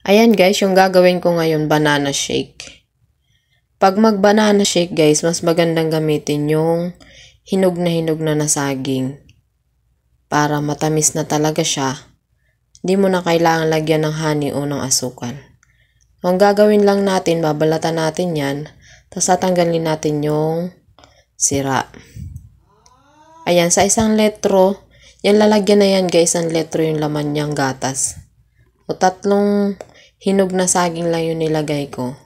Ayan guys, yung gagawin ko ngayon, banana shake. Pag mag-banana shake guys, mas magandang gamitin yung hinog na saging. Para matamis na talaga siya. Hindi mo na kailangan lagyan ng honey o ng asukal. So, ang gagawin lang natin, babalatan natin yan. Tapos tatanggalin natin yung sira. Ayan, sa isang litro, yan lalagyan na yan guys, ang litro yung laman niyang gatas. O 3 hinog na saging lang yung nilagay ko.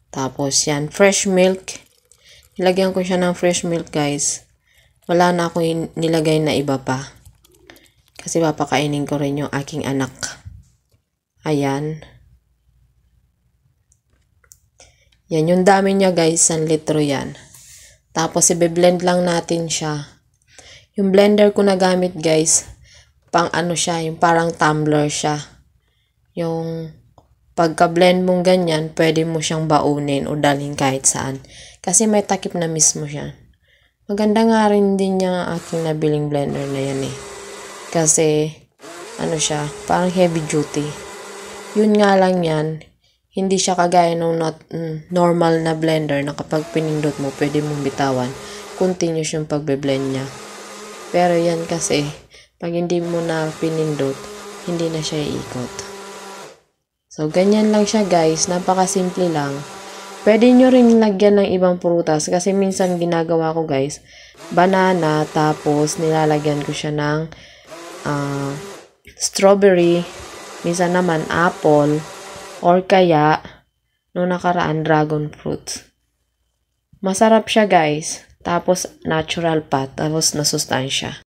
Tapos yan, fresh milk. Nilagyan ko siya ng fresh milk guys. Wala na akong nilagay na iba pa. Kasi papakainin ko rin yung aking anak. Ayan. Yan, yung dami niya guys, 1 litro yan. Tapos i-blend lang natin siya. Yung blender ko na gamit guys, pang ano siya, yung parang tumbler siya. Yung pagka-blend mong ganyan, pwede mo siyang baunin o dalhin kahit saan. Kasi may takip na mismo siya. Maganda nga rin din yung aking nabiling blender na yan eh. Kasi, ano siya, parang heavy duty. Yun nga lang yan, hindi siya kagaya ng normal na blender na kapag pinindot mo, pwede mong bitawan. Continuous yung pagbe-blend niya. Pero yan kasi, pag hindi mo na pinindot, hindi na siya iikot. So, ganyan lang siya guys. Napakasimple lang. Pwede nyo rin lagyan ng ibang prutas. Kasi minsan ginagawa ko guys, banana, tapos nilalagyan ko siya ng strawberry, minsan naman apple, or kaya, nung nakaraan, dragon fruit. Masarap siya guys. Tapos, natural pa. Tapos, nasustansya.